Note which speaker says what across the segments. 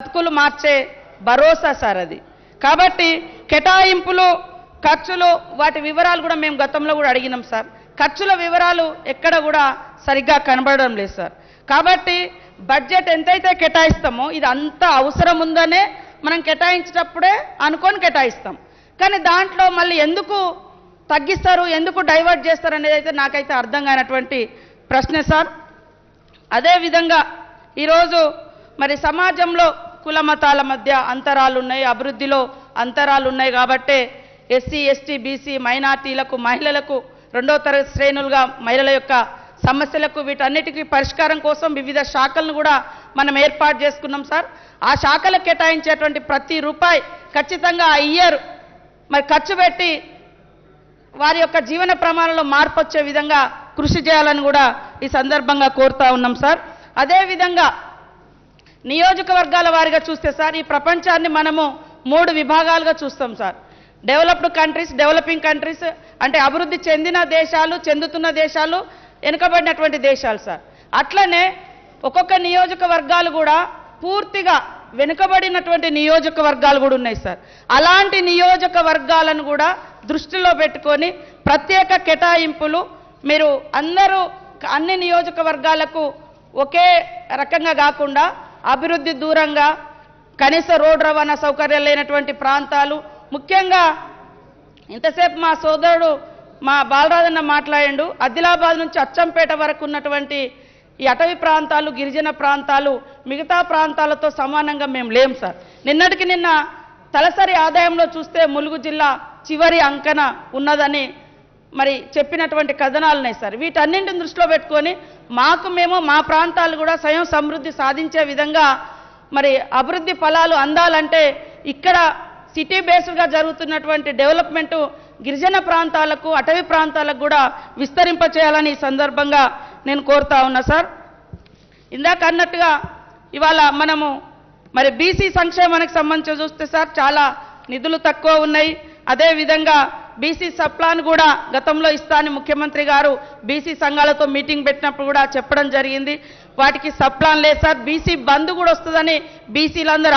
Speaker 1: బతుకులు మార్చే భరోసా సార్ అది. కాబట్టి కేటాయింపులు ఖర్చులు వాటి వివరాలు కూడా మేము గతంలో కూడా అడిగినాం సార్. ఖర్చుల వివరాలు ఎక్కడ కూడా సరిగ్గా కనబడడం లేదు సార్. కాబట్టి బడ్జెట్ ఎంతైతే కేటాయిస్తామో ఇది అంత అవసరం ఉందనే మనం కేటాయించేటప్పుడే అనుకొని కేటాయిస్తాం. కానీ దాంట్లో మళ్ళీ ఎందుకు తగ్గిస్తారు, ఎందుకు డైవర్ట్ చేస్తారు అనేది అయితే నాకైతే అర్థం కానటువంటి ప్రశ్నే సార్. అదేవిధంగా ఈరోజు మరి సమాజంలో కుల మతాల మధ్య అంతరాలు ఉన్నాయి, అభివృద్ధిలో అంతరాలు ఉన్నాయి. కాబట్టే ఎస్సీ ఎస్టీ బీసీ మైనార్టీలకు మహిళలకు రెండో తరగతి శ్రేణులుగా మహిళల యొక్క సమస్యలకు వీటన్నిటికీ పరిష్కారం కోసం వివిధ శాఖలను కూడా మనం ఏర్పాటు చేసుకున్నాం సార్. ఆ శాఖలకు కేటాయించేటువంటి ప్రతి రూపాయి ఖచ్చితంగా ఆ ఇయర్ మరి ఖర్చు పెట్టి వారి యొక్క జీవన ప్రమాణంలో మార్పు వచ్చే విధంగా కృషి చేయాలని కూడా ఈ సందర్భంగా కోరుతా ఉన్నాం సార్. అదేవిధంగా నియోజకవర్గాల వారిగా చూస్తే సార్ ఈ ప్రపంచాన్ని మనము 3 విభాగాలుగా చూస్తాం sir. Developed countries, developing countries అంటే అభివృద్ధి చెందిన దేశాలు, చెందుతున్న దేశాలు, వెనుకబడినటువంటి దేశాలు సార్. అట్లనే ఒక్కొక్క నియోజకవర్గాలు కూడా పూర్తిగా వెనుకబడినటువంటి నియోజకవర్గాలు కూడా ఉన్నాయి సార్. అలాంటి నియోజకవర్గాలను కూడా దృష్టిలో పెట్టుకొని ప్రత్యేక కేటాయింపులు మీరు అందరూ అన్ని నియోజకవర్గాలకు ఒకే రకంగా కాకుండా అభివృద్ధి దూరంగా కనీస రోడ్ రవాణా సౌకర్యాలు లేనటువంటి ప్రాంతాలు, ముఖ్యంగా ఇంతసేపు మా సోదరుడు మా బాలరాజన్న మాట్లాడిండు, ఆదిలాబాద్ నుంచి అచ్చంపేట వరకు ఉన్నటువంటి ఈ అటవీ ప్రాంతాలు, గిరిజన ప్రాంతాలు మిగతా ప్రాంతాలతో సమానంగా మేము లేం సార్. నిన్నటికి నిన్న తలసరి ఆదాయంలో చూస్తే ములుగు జిల్లా చివరి అంకన ఉన్నదని మరి చెప్పినటువంటి కథనాలు ఉన్నాయి సార్. వీటన్నింటిని దృష్టిలో పెట్టుకొని మేము మా ప్రాంతాలు కూడా స్వయం సమృద్ధి సాధించే విధంగా మరి అభివృద్ధి ఫలాలు అందాలంటే ఇక్కడ సిటీ బేస్డ్గా జరుగుతున్నటువంటి డెవలప్మెంట్ గిరిజన ప్రాంతాలకు, అటవీ ప్రాంతాలకు కూడా విస్తరింపచేయాలని ఈ సందర్భంగా నేను కోరుతా ఉన్నా సార్. ఇందాక అన్నట్టుగా ఇవాళ మనము మరి బీసీ సంక్షేమానికి సంబంధించి చూస్తే సార్ చాలా నిధులు తక్కువ ఉన్నాయి. అదేవిధంగా బీసీ సప్లాన్ కూడా గతంలో ఇస్తానని ముఖ్యమంత్రి గారు బీసీ సంఘాలతో మీటింగ్ పెట్టినప్పుడు కూడా చెప్పడం జరిగింది. వాటికి సప్లాన్ లేదు సార్. బీసీ బంద్ కూడా వస్తుందని బీసీలందరూ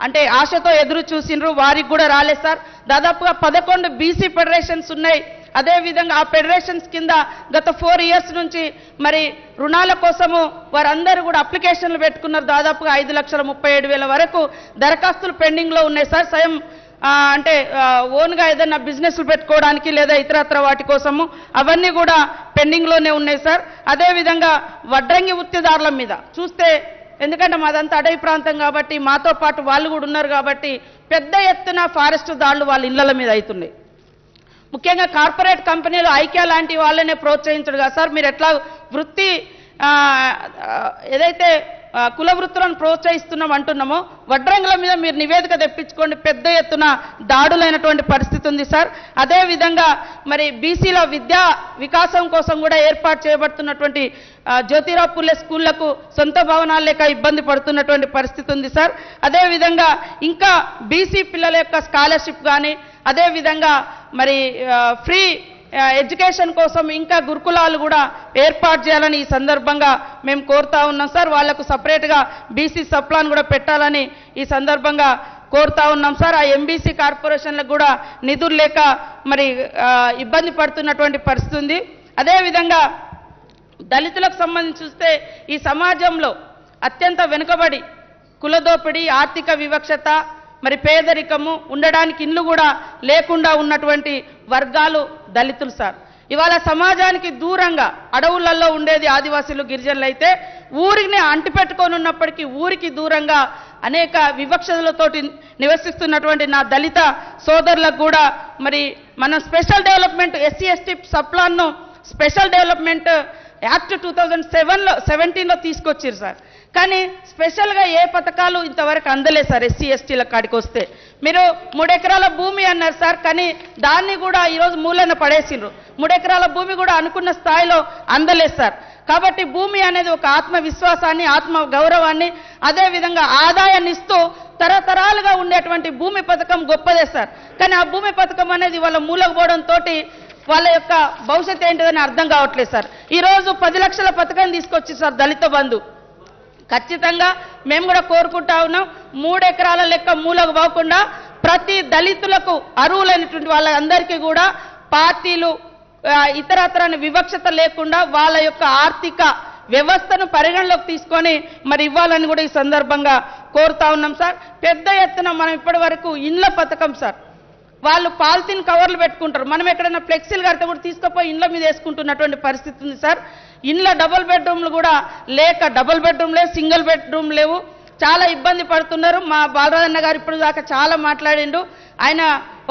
Speaker 1: అంటే ఆశతో ఎదురు చూసినారు, వారికి కూడా రాలేదు సార్. దాదాపుగా 11 బీసీ ఫెడరేషన్స్ ఉన్నాయి. అదేవిధంగా ఆ ఫెడరేషన్స్ కింద గత 4 ఇయర్స్ నుంచి మరి రుణాల కోసము వారందరూ కూడా అప్లికేషన్లు పెట్టుకున్నారు. దాదాపుగా 5,37,000 వరకు దరఖాస్తులు పెండింగ్లో ఉన్నాయి సార్. స్వయం అంటే ఓన్గా ఏదైనా బిజినెస్లు పెట్టుకోవడానికి లేదా ఇతరత్ర వాటి కోసము అవన్నీ కూడా పెండింగ్లోనే ఉన్నాయి సార్. అదేవిధంగా వడ్రంగి వృత్తిదారుల మీద చూస్తే, ఎందుకంటే మాదంతా అడవి ప్రాంతం కాబట్టి మాతో పాటు వాళ్ళు కూడా ఉన్నారు కాబట్టి పెద్ద ఎత్తున ఫారెస్ట్ దాడులు వాళ్ళ ఇళ్ల మీద అవుతున్నాయి. ముఖ్యంగా కార్పొరేట్ కంపెనీలు ఐక్య లాంటి వాళ్ళనే ప్రోత్సహించడు కదా సార్. మీరు ఎట్లా వృత్తి ఏదైతే కుల వృత్తులను ప్రోత్సహిస్తున్నాం అంటున్నామో వడ్రంగుల మీద మీరు నివేదిక తెప్పించుకోండి, పెద్ద ఎత్తున దాడులైనటువంటి పరిస్థితి ఉంది సార్. అదేవిధంగా మరి బీసీల విద్యా వికాసం కోసం కూడా ఏర్పాటు చేయబడుతున్నటువంటి జ్యోతిరావు పుల్లే స్కూళ్లకు సొంత భవనాలు లేక ఇబ్బంది పడుతున్నటువంటి పరిస్థితి ఉంది సార్. అదేవిధంగా ఇంకా బీసీ పిల్లల యొక్క స్కాలర్షిప్ కానీ, అదేవిధంగా మరి ఫ్రీ ఎడ్యుకేషన్ కోసం ఇంకా గురుకులాలు కూడా ఏర్పాటు చేయాలని ఈ సందర్భంగా మేము కోరుతా ఉన్నాం సార్. వాళ్లకు సపరేట్గా బీసీ సప్లాన్ కూడా పెట్టాలని ఈ సందర్భంగా కోరుతా ఉన్నాం సార్. ఆ ఎంబీసీ కార్పొరేషన్లకు కూడా నిధులు లేక మరి ఇబ్బంది పడుతున్నటువంటి పరిస్థితి ఉంది. అదేవిధంగా దళితులకు సంబంధించి చూస్తే ఈ సమాజంలో అత్యంత వెనుకబడి కులదోపిడి, ఆర్థిక వివక్షత, మరి పేదరికము, ఉండడానికి ఇల్లు కూడా లేకుండా ఉన్నటువంటి వర్గాలు దళితులు సార్. ఇవాళ సమాజానికి దూరంగా అడవులలో ఉండేది ఆదివాసీలు, గిరిజనులు అయితే ఊరిని అంటిపెట్టుకొని ఉన్నప్పటికీ ఊరికి దూరంగా అనేక వివక్షతలతోటి నివసిస్తున్నటువంటి నా దళిత సోదరులకు కూడా మరి మనం స్పెషల్ డెవలప్మెంట్ ఎస్సీ ఎస్టీ సప్లాన్ను స్పెషల్ డెవలప్మెంట్ యాక్ట్ 2017లో తీసుకొచ్చారు సార్. కానీ స్పెషల్గా ఏ పథకాలు ఇంతవరకు అందలేదు సార్. ఎస్సీ ఎస్టీల కాడికి వస్తే మీరు 3 ఎకరాల భూమి అన్నారు సార్, కానీ దాన్ని కూడా ఈరోజు మూలన పడేసిండ్రు. 3 ఎకరాల భూమి కూడా అనుకున్న స్థాయిలో అందలేదు సార్. కాబట్టి భూమి అనేది ఒక ఆత్మవిశ్వాసాన్ని, ఆత్మ గౌరవాన్ని, అదేవిధంగా ఆదాయాన్ని ఇస్తూ తరతరాలుగా ఉండేటువంటి భూమి పథకం గొప్పదే సార్. కానీ ఆ భూమి పథకం అనేది వాళ్ళ మూలకు పోవడంతో వాళ్ళ యొక్క భవిష్యత్తు ఏంటిదని అర్థం కావట్లేదు సార్. ఈరోజు 10 లక్షల పథకాన్ని తీసుకొచ్చి సార్ దళిత బంధు. ఖచ్చితంగా మేము కూడా కోరుకుంటా ఉన్నాం 3 ఎకరాల లెక్క మూలకు పోకుండా ప్రతి దళితులకు అర్హులైనటువంటి వాళ్ళందరికీ కూడా పార్టీలు ఇతరత్రాన్ని వివక్షత లేకుండా వాళ్ళ యొక్క ఆర్థిక వ్యవస్థను పరిగణలోకి తీసుకొని మరి ఇవ్వాలని కూడా ఈ సందర్భంగా కోరుతా ఉన్నాం సార్. పెద్ద ఎత్తున మనం ఇప్పటి వరకు ఇండ్ల పథకం సార్, వాళ్ళు పాలిథిన్ కవర్లు పెట్టుకుంటారు, మనం ఎక్కడైనా ఫ్లెక్సీలు కడితే కూడా తీసుకుపోయి ఇండ్ల మీద వేసుకుంటున్నటువంటి పరిస్థితి ఉంది సార్. ఇండ్ల డబుల్ బెడ్రూమ్లు కూడా లేక, డబుల్ బెడ్రూమ్ లేవు, సింగిల్ బెడ్రూమ్ లేవు, చాలా ఇబ్బంది పడుతున్నారు. మా బాలరాజన్న గారు ఇప్పుడు దాకా చాలా మాట్లాడిండు. ఆయన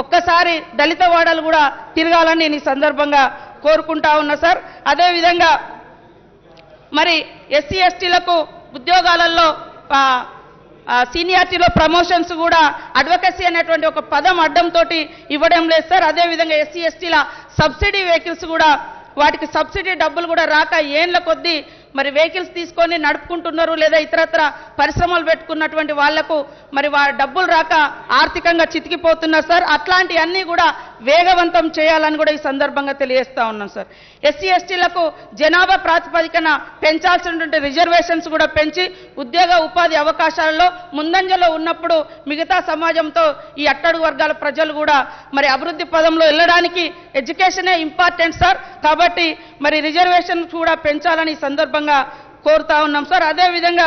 Speaker 1: ఒక్కసారి దళిత వాడలు కూడా తిరగాలని నేను ఈ సందర్భంగా కోరుకుంటా ఉన్నా సార్. అదేవిధంగా మరి ఎస్సీ ఎస్టీలకు ఉద్యోగాలలో సీనియారిటీలో ప్రమోషన్స్ కూడా అడ్వకసీ అనేటువంటి ఒక పదం అడ్డంతో ఇవ్వడం లేదు సార్. అదేవిధంగా ఎస్సీ ఎస్టీల సబ్సిడీ వెహికల్స్ కూడా వాటికి సబ్సిడీ డబ్బులు కూడా రాక ఏండ్ల కొద్దీ మరి వెహికల్స్ తీసుకొని నడుపుకుంటున్నారు, లేదా ఇతరత్ర పరిశ్రమలు పెట్టుకున్నటువంటి వాళ్లకు మరి డబ్బులు రాక ఆర్థికంగా చితికిపోతున్నారు సార్. అట్లాంటివన్నీ కూడా వేగవంతం చేయాలని కూడా ఈ సందర్భంగా తెలియజేస్తా ఉన్నాం సార్. ఎస్సీ ఎస్టీలకు జనాభా ప్రాతిపదికన పెంచాల్సినటువంటి రిజర్వేషన్స్ కూడా పెంచి ఉద్యోగ ఉపాధి అవకాశాలలో ముందంజలో ఉన్నప్పుడు మిగతా సమాజంతో ఈ అట్టడుగు వర్గాల ప్రజలు కూడా మరి అభివృద్ధి పదంలో వెళ్ళడానికి ఎడ్యుకేషనే ఇంపార్టెంట్ సార్. కాబట్టి మరి రిజర్వేషన్ కూడా పెంచాలని ఈ సందర్భంగా కోరుతా ఉన్నాం సార్. అదేవిధంగా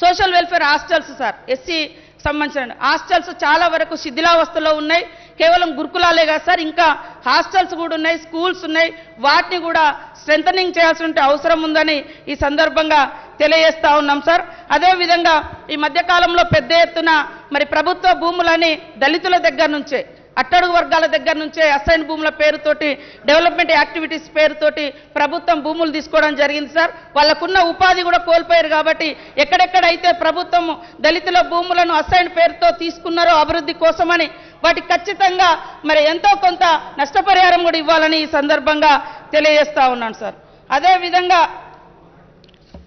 Speaker 1: social welfare hostels sir, SC సంబంధించిన హాస్టల్స్ చాలా వరకు శిథిలావస్థలో ఉన్నాయి. కేవలం గురుకులాలే కాదు సార్, ఇంకా హాస్టల్స్ కూడా ఉన్నాయి, స్కూల్స్ ఉన్నాయి. వాటిని కూడా స్ట్రెంథనింగ్ చేయాల్సిన అవసరం ఉందని ఈ సందర్భంగా తెలియజేస్తా ఉన్నాం సార్. అదేవిధంగా ఈ మధ్యకాలంలో పెద్ద ఎత్తున మరి ప్రభుత్వ భూములని దళితుల దగ్గర నుంచే, అట్టడుగు వర్గాల దగ్గర నుంచే అసైన్ భూముల పేరుతోటి, డెవలప్మెంట్ యాక్టివిటీస్ పేరుతోటి ప్రభుత్వం భూములు తీసుకోవడం జరిగింది సార్. వాళ్ళకున్న ఉపాధి కూడా కోల్పోయారు. కాబట్టి ఎక్కడెక్కడైతే ప్రభుత్వం దళితుల భూములను అసైన్ పేరుతో తీసుకున్నారో అభివృద్ధి కోసమని వాటికి ఖచ్చితంగా మరి ఎంతో కొంత నష్టపరిహారం కూడా ఇవ్వాలని ఈ సందర్భంగా తెలియజేస్తా ఉన్నాను సార్. అదేవిధంగా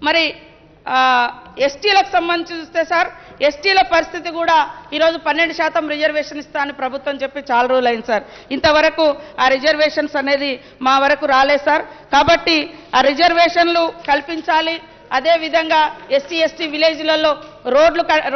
Speaker 1: మరి ఎస్టీలకు సంబంధించి చూస్తే సార్, ఎస్టీల పరిస్థితి కూడా ఈరోజు 12% రిజర్వేషన్ ఇస్తా అని ప్రభుత్వం చెప్పి చాలా రోజులు అయింది సార్. ఇంతవరకు ఆ రిజర్వేషన్స్ అనేది మా వరకు రాలేదు సార్. కాబట్టి ఆ రిజర్వేషన్లు కల్పించాలి. అదేవిధంగా ఎస్సీ ఎస్టీ విలేజ్లలో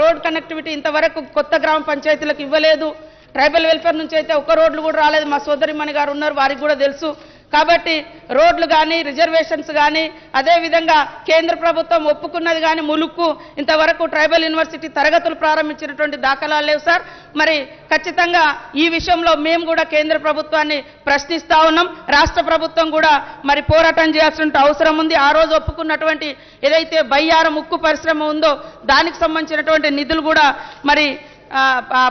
Speaker 1: రోడ్ కనెక్టివిటీ ఇంతవరకు కొత్త గ్రామ పంచాయతీలకు ఇవ్వలేదు. ట్రైబల్ వెల్ఫేర్ నుంచి అయితే ఒక్క రోడ్లు కూడా రాలేదు. మా సోదరిమణి గారు ఉన్నారు, వారికి కూడా తెలుసు. కాబట్టి రోడ్లు కానీ, రిజర్వేషన్స్ కానీ, అదేవిధంగా కేంద్ర ప్రభుత్వం ఒప్పుకున్నది కానీ ములుక్కు ఇంతవరకు ట్రైబల్ యూనివర్సిటీ తరగతులు ప్రారంభించినటువంటి దాఖలాలు లేవు సార్. మరి ఖచ్చితంగా ఈ విషయంలో మేము కూడా కేంద్ర ప్రభుత్వాన్ని ప్రశ్నిస్తా ఉన్నాం. రాష్ట్ర ప్రభుత్వం కూడా మరి పోరాటం చేయాల్సిన అవసరం ఉంది. ఆ రోజు ఒప్పుకున్నటువంటి ఏదైతే బయ్యారం ఉక్కు పరిశ్రమ ఉందో దానికి సంబంధించినటువంటి నిధులు కూడా మరి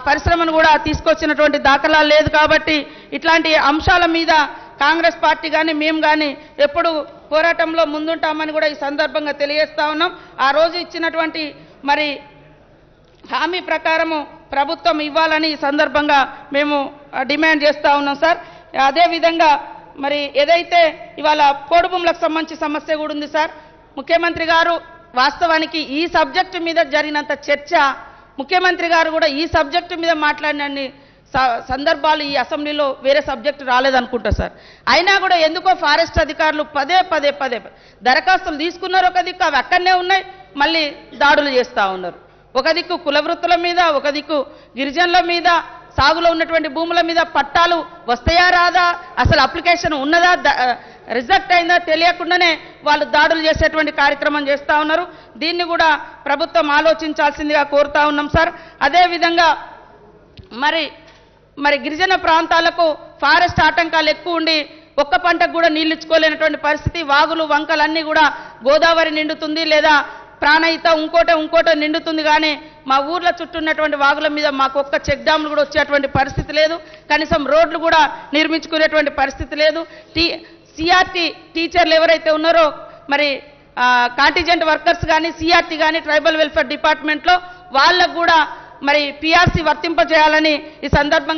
Speaker 1: పరిశ్రమను కూడా తీసుకొచ్చినటువంటి దాఖలాలు లేదు. కాబట్టి ఇట్లాంటి అంశాల మీద కాంగ్రెస్ పార్టీ కానీ మేము కానీ ఎప్పుడు పోరాటంలో ముందుంటామని కూడా ఈ సందర్భంగా తెలియజేస్తా ఉన్నాం. ఆ రోజు ఇచ్చినటువంటి మరి హామీ ప్రకారము ప్రభుత్వం ఇవ్వాలని ఈ సందర్భంగా మేము డిమాండ్ చేస్తూ ఉన్నాం సార్. అదేవిధంగా మరి ఏదైతే ఇవాళ పోడు భూములకు సంబంధించి సమస్య కూడా ఉంది సార్. ముఖ్యమంత్రి గారు వాస్తవానికి ఈ సబ్జెక్టు మీద జరిగినంత చర్చ, ముఖ్యమంత్రి గారు కూడా ఈ సబ్జెక్టు మీద మాట్లాడినన్ని సందర్భాలు ఈ అసెంబ్లీలో వేరే సబ్జెక్టు రాలేదనుకుంటా సార్. అయినా కూడా ఎందుకో ఫారెస్ట్ అధికారులు పదే దరఖాస్తులు తీసుకున్నారు. ఒక దిక్కు అవి అక్కడనే ఉన్నాయి, మళ్ళీ దాడులు చేస్తూ ఉన్నారు. ఒక దిక్కు కుల వృత్తుల మీద, ఒక దిక్కు గిరిజనుల మీద, సాగులో ఉన్నటువంటి భూముల మీద పట్టాలు వస్తాయా రాదా, అసలు అప్లికేషన్ ఉన్నదా, రిజెక్ట్ అయిందా తెలియకుండానే వాళ్ళు దాడులు చేసేటువంటి కార్యక్రమం చేస్తూ ఉన్నారు. దీన్ని కూడా ప్రభుత్వం ఆలోచించాల్సిందిగా కోరుతా ఉన్నాం సార్. అదేవిధంగా మరి గిరిజన ప్రాంతాలకు ఫారెస్ట్ ఆటంకాలు ఎక్కువ ఉండి ఒక్క పంటకు కూడా నీళ్ళు ఇచ్చుకోలేనటువంటి పరిస్థితి. వాగులు వంకలన్నీ కూడా గోదావరి నిండుతుంది, లేదా ప్రాణహిత ఇంకోటో నిండుతుంది. కానీ మా ఊర్ల చుట్టూ ఉన్నటువంటి వాగుల మీద మాకు ఒక్క చెక్ డ్యాములు కూడా వచ్చేటువంటి పరిస్థితి లేదు. కనీసం రోడ్లు కూడా నిర్మించుకునేటువంటి పరిస్థితి లేదు. సిఆర్టీ టీచర్లు ఎవరైతే ఉన్నారో మరి కాంటిజెంట్ వర్కర్స్ కానీ, సిఆర్టీ కానీ ట్రైబల్ వెల్ఫేర్ డిపార్ట్మెంట్లో వాళ్ళకు కూడా మరి పిఆర్సీ వర్తింపజేయాలని ఈ సందర్భంగా